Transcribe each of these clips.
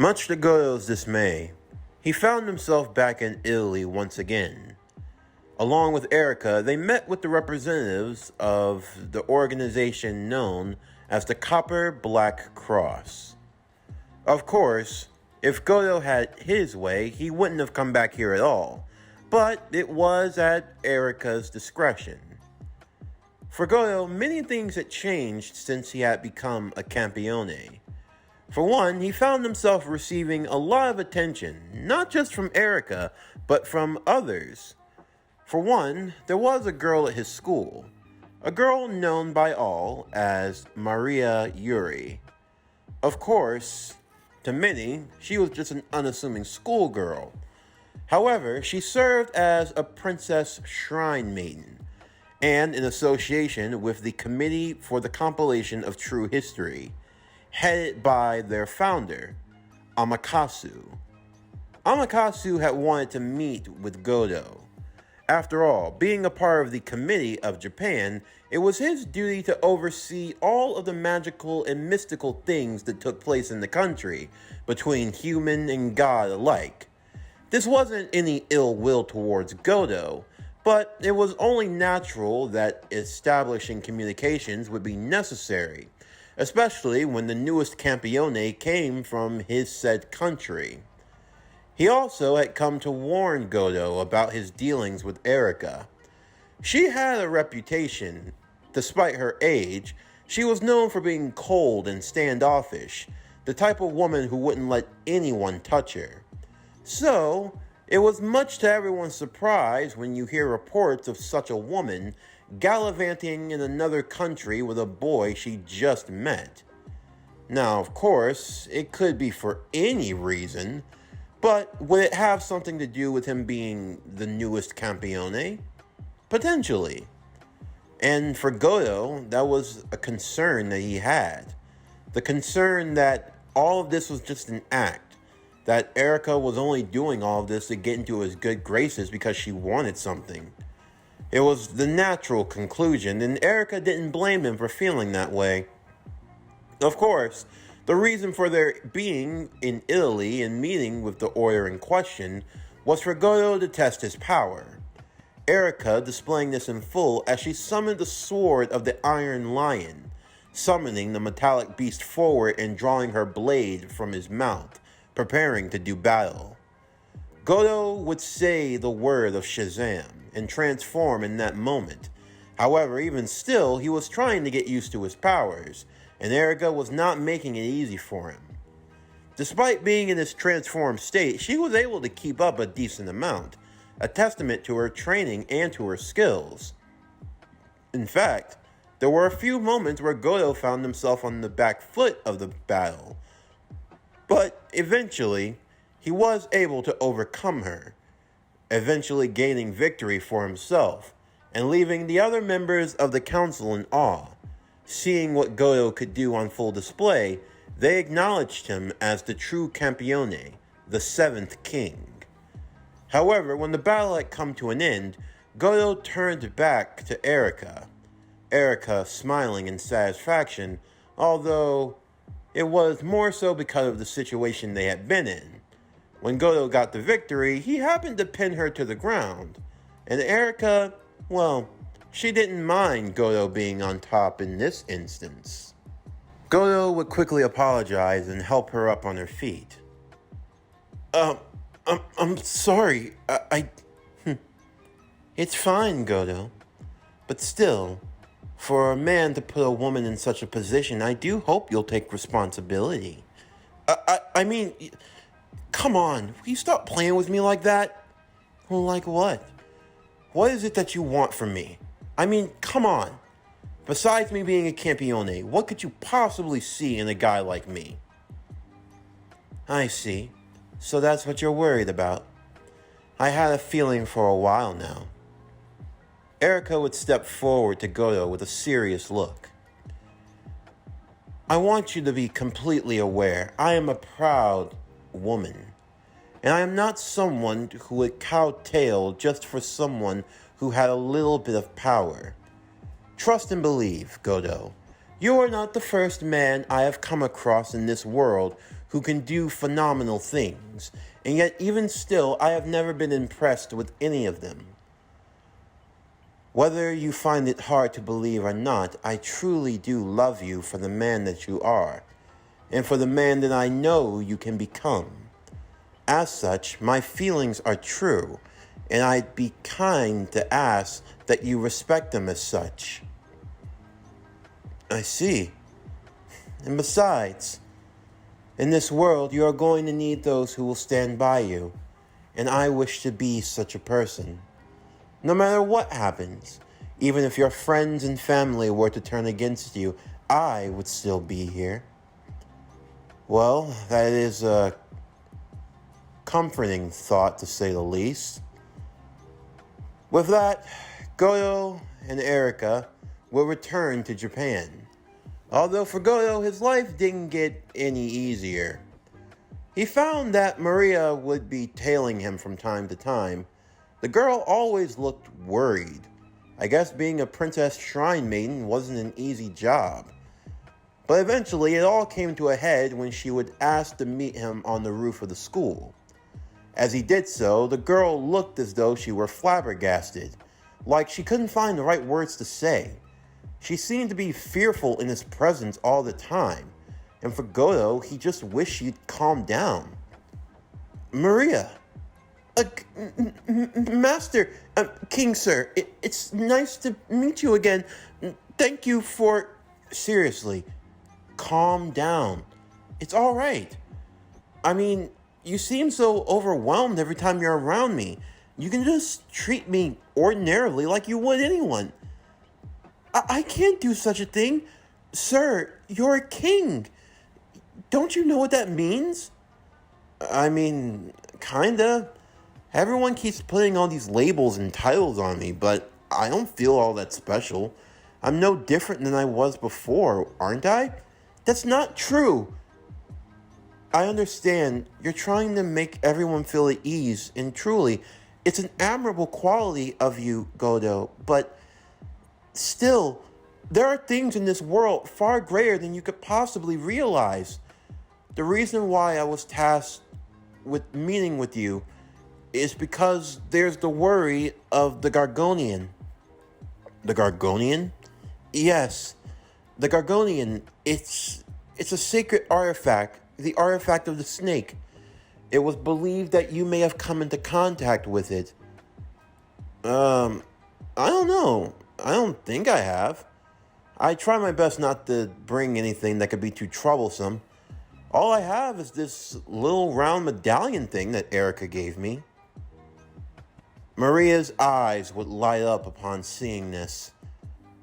Much to Godou's dismay, he found himself back in Italy once again. Along with Erica, they met with the representatives of the organization known as the Copper Black Cross. Of course, if Godou had his way, he wouldn't have come back here at all, but it was at Erica's discretion. For Godou, many things had changed since he had become a Campione. For one, he found himself receiving a lot of attention, not just from Erica, but from others. For one, there was a girl at his school, a girl known by all as Maria Yuri. Of course, to many, she was just an unassuming schoolgirl. However, she served as a princess shrine maiden, and in association with the Committee for the Compilation of True History, headed by their founder, Amakasu. Amakasu had wanted to meet with Godou. After all, being a part of the Committee of Japan, it was his duty to oversee all of the magical and mystical things that took place in the country, between human and god alike. This wasn't any ill will towards Godou, but it was only natural that establishing communications would be necessary, especially when the newest Campione came from his said country. He also had come to warn Godou about his dealings with Erica. She had a reputation. Despite her age, she was known for being cold and standoffish, the type of woman who wouldn't let anyone touch her. So, it was much to everyone's surprise when you hear reports of such a woman gallivanting in another country with a boy she just met. Now, of course, it could be for any reason, but would it have something to do with him being the newest Campione? Potentially. And for Godou, that was a concern that he had. The concern that all of this was just an act, that Erica was only doing all of this to get into his good graces because she wanted something. It was the natural conclusion, and Erica didn't blame him for feeling that way. Of course, the reason for their being in Italy and meeting with the order in question was for Godou to test his power. Erica displaying this in full as she summoned the sword of the Iron Lion, summoning the metallic beast forward and drawing her blade from his mouth, preparing to do battle. Godou would say the word of Shazam and transform in that moment. However, even still, he was trying to get used to his powers, and Erica was not making it easy for him. Despite being in this transformed state, she was able to keep up a decent amount, a testament to her training and to her skills. In fact, there were a few moments where Godou found himself on the back foot of the battle, but eventually, he was able to overcome her, eventually gaining victory for himself, and leaving the other members of the council in awe. Seeing what Godou could do on full display, they acknowledged him as the true Campione, the seventh king. However, when the battle had come to an end, Godou turned back to Erica. Erica smiling in satisfaction, although it was more so because of the situation they had been in. When Godou got the victory, he happened to pin her to the ground, and Erica, well, she didn't mind Godou being on top in this instance. Godou would quickly apologize and help her up on her feet. I'm sorry, It's fine, Godou. But still, for a man to put a woman in such a position, I do hope you'll take responsibility. I mean, come on, will you stop playing with me like that? Well, like what? What is it that you want from me? I mean, come on. Besides me being a Campione, what could you possibly see in a guy like me? I see. So that's what you're worried about. I had a feeling for a while now. Erica would step forward to Godou with a serious look. I want you to be completely aware, I am a proud woman. And I am not someone who would cowtail just for someone who had a little bit of power. Trust and believe, Godou. You are not the first man I have come across in this world who can do phenomenal things, and yet even still, I have never been impressed with any of them. Whether you find it hard to believe or not, I truly do love you for the man that you are, and for the man that I know you can become. As such, my feelings are true, and I'd be kind to ask that you respect them as such. I see. And besides, in this world, you are going to need those who will stand by you, and I wish to be such a person. No matter what happens, even if your friends and family were to turn against you, I would still be here. Well, that is a comforting thought, to say the least. With that, Godou and Erika will return to Japan. Although for Godou, his life didn't get any easier. He found that Maria would be tailing him from time to time. The girl always looked worried. I guess being a princess shrine maiden wasn't an easy job. But eventually it all came to a head when she would ask to meet him on the roof of the school. As he did so, the girl looked as though she were flabbergasted, like she couldn't find the right words to say. She seemed to be fearful in his presence all the time, and for Godou, he just wished she'd calm down. Maria, Master, King Sir, it's nice to meet you again. Thank you for... Seriously, calm down. It's all right. I mean, you seem so overwhelmed every time you're around me. You can just treat me ordinarily like you would anyone. I can't do such a thing. Sir, you're a king. Don't you know what that means? I mean, kinda. Everyone keeps putting all these labels and titles on me, but I don't feel all that special. I'm no different than I was before, aren't I? That's not true. I understand you're trying to make everyone feel at ease, and truly, it's an admirable quality of you, Godou, but still, there are things in this world far greater than you could possibly realize. The reason why I was tasked with meeting with you is because there's the worry of the Gorgoneion. The Gorgoneion? Yes, the Gorgoneion. It's a sacred artifact, the artifact of the snake. It was believed that you may have come into contact with it. I don't know. I don't think I have. I try my best not to bring anything that could be too troublesome. All I have is this little round medallion thing that Erika gave me. Maria's eyes would light up upon seeing this,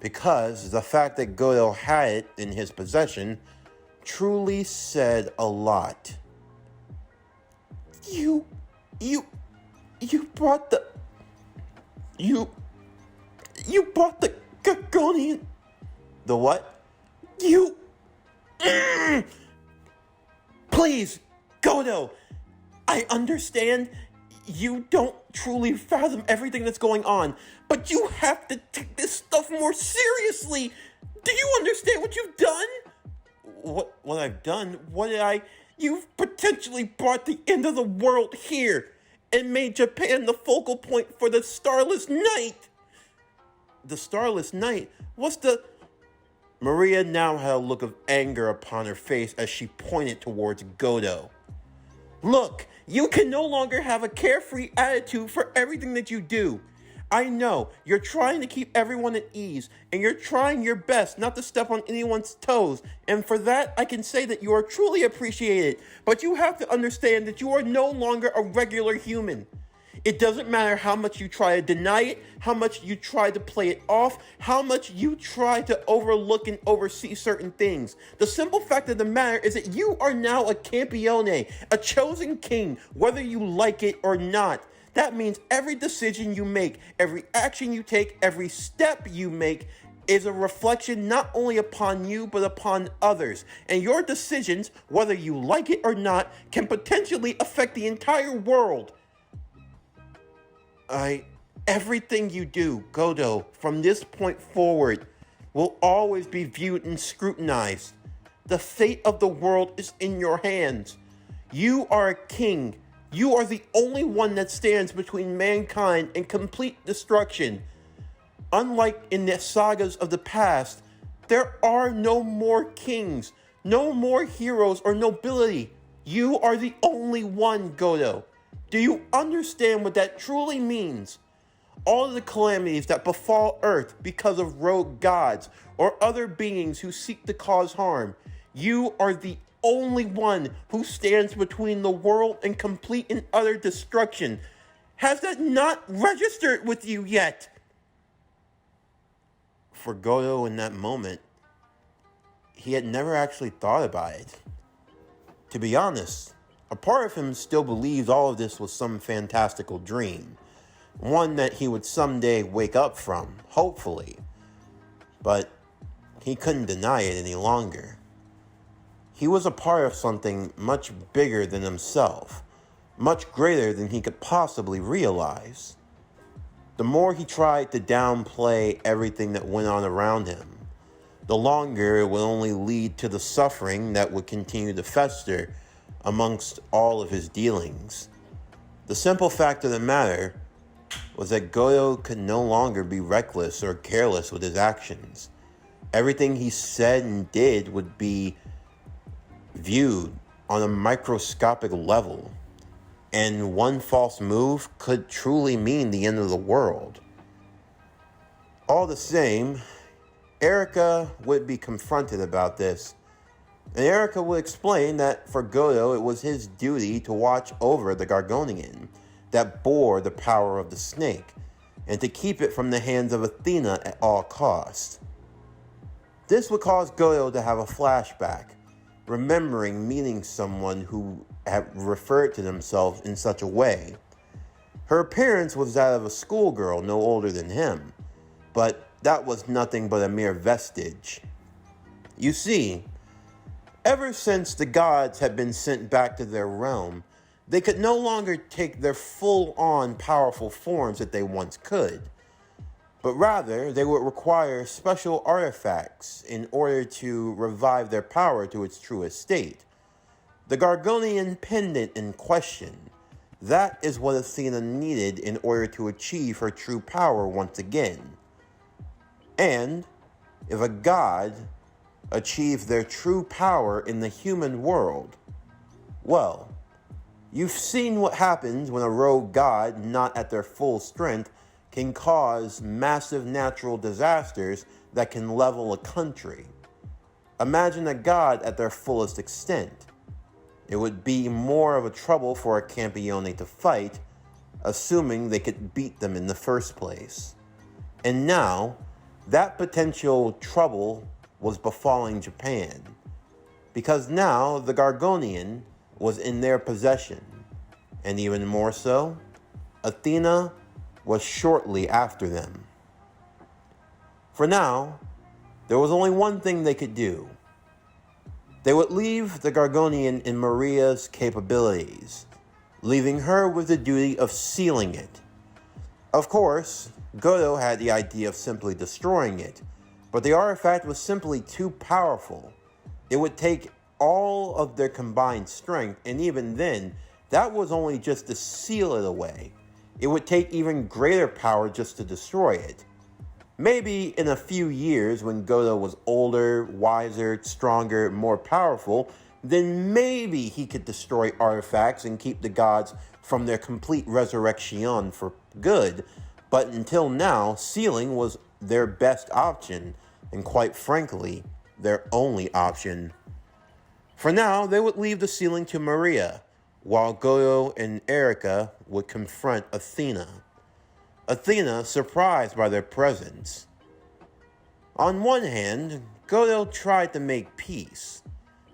because the fact that Godou had it in his possession truly said a lot. You brought the Gorgoneion. The what? Please, Godou, I understand you don't truly fathom everything that's going on, but you have to take this stuff more seriously. Do you understand what you've done? What I've done? You've potentially brought the end of the world here and made Japan the focal point for the Starless Night. The Starless Night? What's the... Maria now had a look of anger upon her face as she pointed towards Godou. Look, you can no longer have a carefree attitude for everything that you do. I know, you're trying to keep everyone at ease, and you're trying your best not to step on anyone's toes, and for that, I can say that you are truly appreciated, but you have to understand that you are no longer a regular human. It doesn't matter how much you try to deny it, how much you try to play it off, how much you try to overlook and oversee certain things. The simple fact of the matter is that you are now a Campione, a chosen king, whether you like it or not. That means every decision you make, every action you take, every step you make is a reflection not only upon you, but upon others. And your decisions, whether you like it or not, can potentially affect the entire world. Everything you do, Godou, from this point forward, will always be viewed and scrutinized. The fate of the world is in your hands. You are a king. You are the only one that stands between mankind and complete destruction. Unlike in the sagas of the past, there are no more kings, no more heroes or nobility. You are the only one, Godou. Do you understand what that truly means? All of the calamities that befall Earth because of rogue gods or other beings who seek to cause harm, you are the only one who stands between the world and complete and utter destruction. Has that not registered with you yet? For Godou in that moment, he had never actually thought about it. To be honest, a part of him still believed all of this was some fantastical dream, one that he would someday wake up from, hopefully. But he couldn't deny it any longer. He was a part of something much bigger than himself, much greater than he could possibly realize. The more he tried to downplay everything that went on around him, the longer it would only lead to the suffering that would continue to fester amongst all of his dealings. The simple fact of the matter was that Godou could no longer be reckless or careless with his actions. Everything he said and did would be viewed on a microscopic level, and one false move could truly mean the end of the world. All the same, Erica would be confronted about this, and Erica would explain that for Godou it was his duty to watch over the Gorgoneion that bore the power of the snake, and to keep it from the hands of Athena at all costs. This would cause Godou to have a flashback, remembering meeting someone who had referred to themselves in such a way. Her appearance was that of a schoolgirl no older than him, but that was nothing but a mere vestige. You see, ever since the gods had been sent back to their realm, they could no longer take their full-on powerful forms that they once could, but rather they would require special artifacts in order to revive their power to its truest state. The Gorgoneion pendant in question, that is what Athena needed in order to achieve her true power once again. And if a god achieved their true power in the human world, well, you've seen what happens when a rogue god, not at their full strength, can cause massive natural disasters that can level a country. Imagine a god at their fullest extent. It would be more of a trouble for a Campione to fight, assuming they could beat them in the first place. And now, that potential trouble was befalling Japan, because now the Gorgoneion was in their possession, and even more so, Athena was shortly after them. For now, there was only one thing they could do. They would leave the Gorgoneion in Maria's capabilities, leaving her with the duty of sealing it. Of course, Godou had the idea of simply destroying it, but the artifact was simply too powerful. It would take all of their combined strength, and even then, that was only just to seal it away. It would take even greater power just to destroy it. Maybe in a few years, when Godou was older, wiser, stronger, more powerful, then maybe he could destroy artifacts and keep the gods from their complete resurrection for good. But until now, sealing was their best option, and quite frankly, their only option. For now, they would leave the sealing to Maria, while Godou and Erica would confront Athena. Athena surprised by their presence. On one hand, Godou tried to make peace.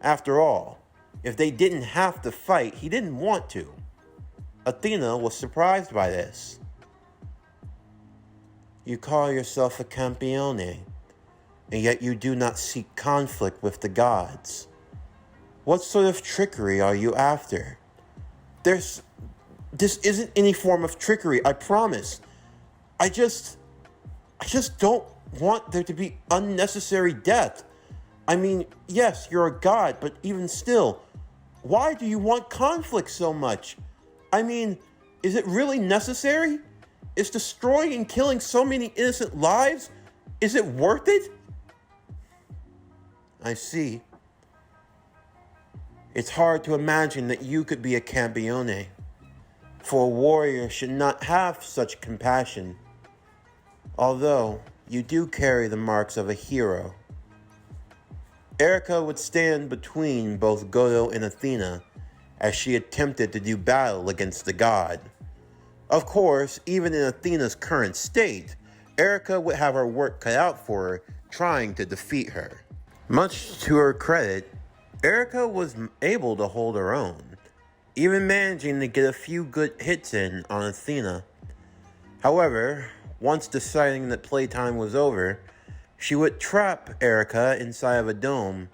After all, if they didn't have to fight, he didn't want to. Athena was surprised by this. You call yourself a Campione, and yet you do not seek conflict with the gods. What sort of trickery are you after? This isn't any form of trickery, I promise. I just don't want there to be unnecessary death. I mean, yes, you're a god, but even still, why do you want conflict so much? I mean, is it really necessary? Is destroying and killing so many innocent lives, is it worth it? I see. It's hard to imagine that you could be a Campione, for a warrior should not have such compassion, although you do carry the marks of a hero. Erica would stand between both Godou and Athena as she attempted to do battle against the god. Of course, even in Athena's current state, Erica would have her work cut out for her trying to defeat her. Much to her credit, Erica was able to hold her own, even managing to get a few good hits in on Athena. However, once deciding that playtime was over, she would trap Erica inside of a dome,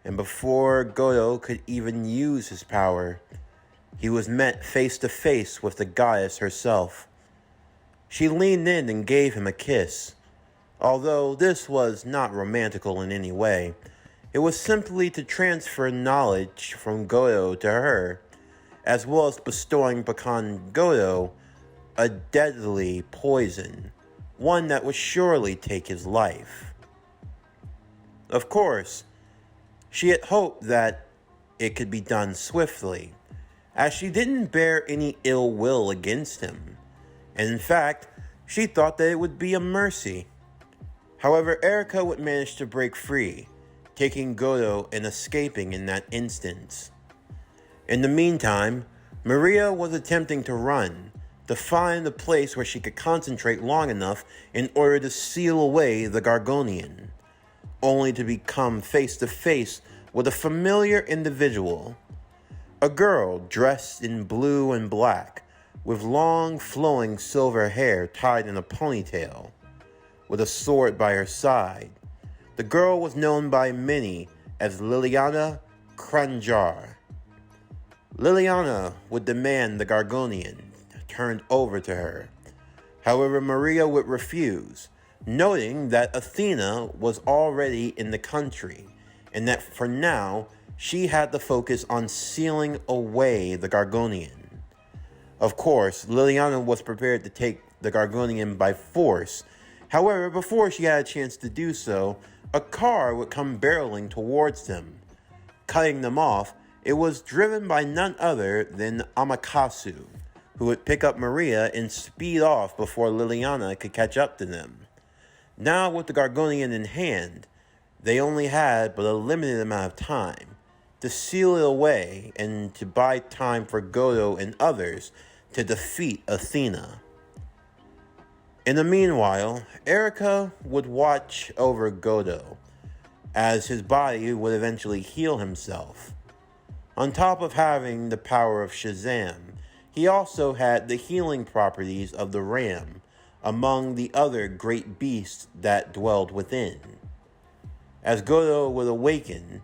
and before Godou could even use his power, he was met face to face with the goddess herself. She leaned in and gave him a kiss. Although this was not romantical in any way, it was simply to transfer knowledge from Godou to her, as well as bestowing upon Godou a deadly poison, one that would surely take his life. Of course, she had hoped that it could be done swiftly, as she didn't bear any ill will against him, and in fact, she thought that it would be a mercy. However, Erica would manage to break free, taking Godou and escaping in that instance. In the meantime, Maria was attempting to run, to find a place where she could concentrate long enough in order to seal away the Gorgoneion, only to become face to face with a familiar individual. A girl dressed in blue and black, with long flowing silver hair tied in a ponytail, with a sword by her side. The girl was known by many as Liliana Kranjar. Liliana would demand the Gorgoneion turned over to her. However, Maria would refuse, noting that Athena was already in the country, and that for now, she had to focus on sealing away the Gorgoneion. Of course, Liliana was prepared to take the Gorgoneion by force. However, before she had a chance to do so, a car would come barreling towards them. Cutting them off, it was driven by none other than Amakasu, who would pick up Maria and speed off before Liliana could catch up to them. Now, with the Gorgoneion in hand, they only had but a limited amount of time to seal it away and to buy time for Godou and others to defeat Athena. In the meanwhile, Erica would watch over Godou, as his body would eventually heal himself. On top of having the power of Shazam, he also had the healing properties of the ram, among the other great beasts that dwelled within. As Godou would awaken,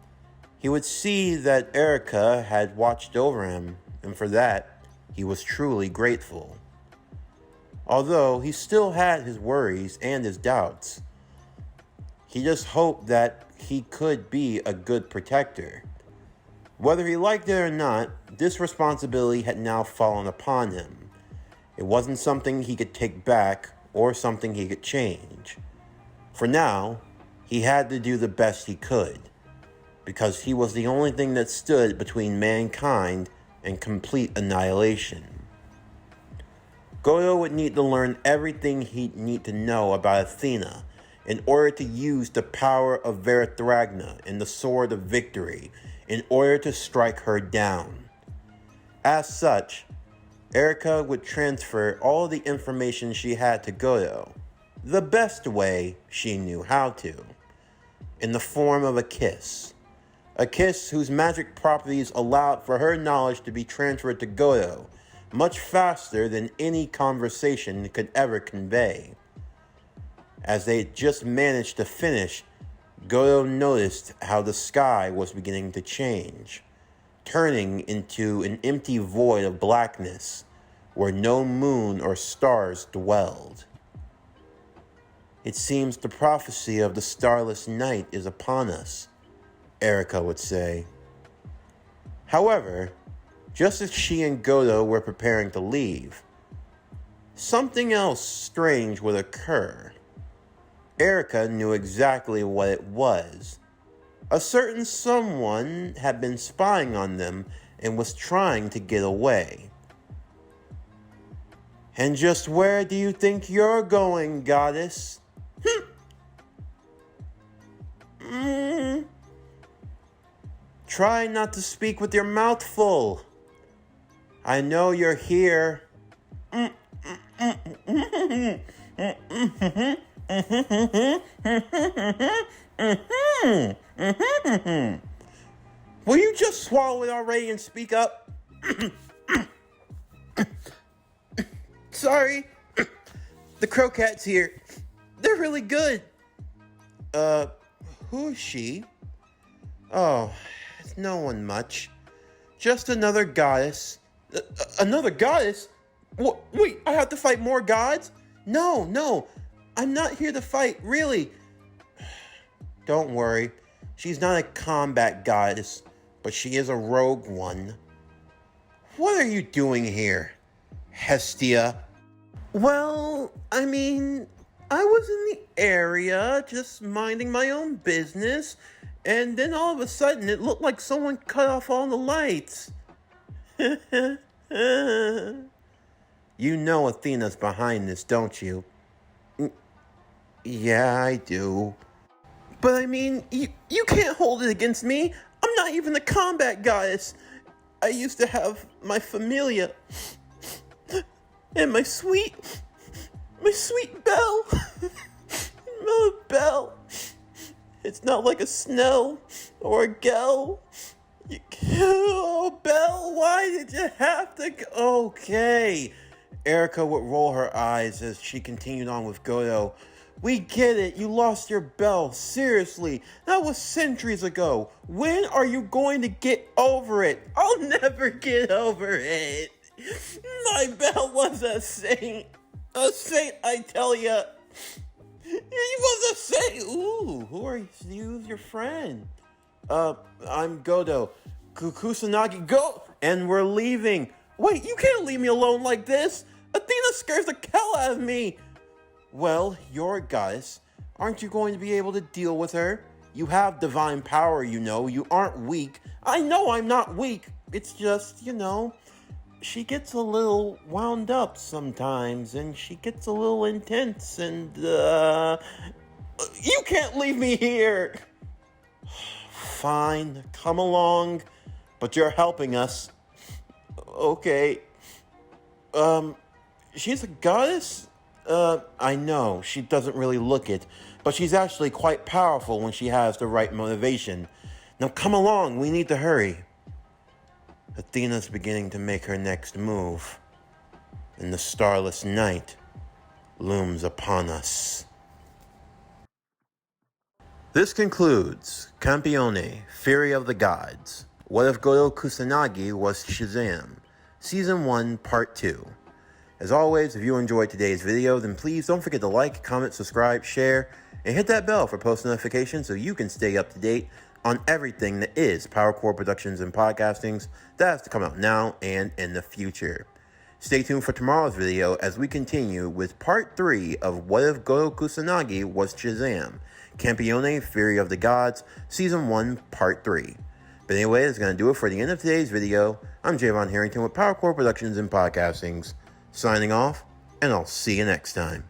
he would see that Erica had watched over him, and for that, he was truly grateful. Although he still had his worries and his doubts, he just hoped that he could be a good protector. Whether he liked it or not, this responsibility had now fallen upon him. It wasn't something he could take back or something he could change. For now, he had to do the best he could, because he was the only thing that stood between mankind and complete annihilation. Godou would need to learn everything he'd need to know about Athena in order to use the power of Verithragna and the Sword of Victory in order to strike her down. As such, Erica would transfer all the information she had to Godou, the best way she knew how to, in the form of a kiss. A kiss whose magic properties allowed for her knowledge to be transferred to Godou much faster than any conversation could ever convey. As they had just managed to finish, Godou noticed how the sky was beginning to change, turning into an empty void of blackness where no moon or stars dwelled. It seems the prophecy of the starless night is upon us, Erica would say. However, just as she and Godou were preparing to leave, something else strange would occur. Erica knew exactly what it was. A certain someone had been spying on them and was trying to get away. And just where do you think you're going, goddess? Try not to speak with your mouth full. I know you're here. Will you just swallow it already and speak up? Sorry. The Crocat's here. They're really good. Who is she? Oh, it's no one much. Just another goddess. Another goddess? Wait, I have to fight more gods? No. I'm not here to fight, really. Don't worry. She's not a combat goddess, but she is a rogue one. What are you doing here, Hestia? Well, I mean, I was in the area, just minding my own business, and then all of a sudden it looked like someone cut off all the lights. You know Athena's behind this, don't you? Yeah, I do. But I mean, you can't hold it against me. I'm not even a combat goddess. I used to have my familia and my sweet Belle. My Belle. It's not like a Snell or a Gel. Oh, Belle, why did you have to go? Okay. Erica would roll her eyes as she continued on with Godou. We get it. You lost your bell. Seriously. That was centuries ago. When are you going to get over it? I'll never get over it. My bell was a saint. A saint, I tell ya. He was a saint. Ooh, who are you? Who's your friend? I'm Godou. Kusanagi, go! And we're leaving. Wait, you can't leave me alone like this. Athena scares the hell out of me. Well, you're a goddess. Aren't you going to be able to deal with her? You have divine power, you know. You aren't weak. I know I'm not weak. It's just, she gets a little wound up sometimes, and she gets a little intense, and, you can't leave me here. Fine, come along, but you're helping us. Okay. She's a goddess? I know, she doesn't really look it, but she's actually quite powerful when she has the right motivation. Now come along, we need to hurry. Athena's beginning to make her next move, and the starless night looms upon us. This concludes Campione, Fury of the Gods. What if Godou Kusanagi was Shazam? Season 1, Part 2. As always, if you enjoyed today's video, then please don't forget to like, comment, subscribe, share, and hit that bell for post notifications so you can stay up to date on everything that is PowerCore Productions and Podcastings that has to come out now and in the future. Stay tuned for tomorrow's video as we continue with Part 3 of What If Godou Kusanagi Was Shazam? Campione, Fury of the Gods, Season 1, Part 3. But anyway, that's going to do it for the end of today's video. I'm Javon Harrington with PowerCore Productions and Podcastings, signing off, and I'll see you next time.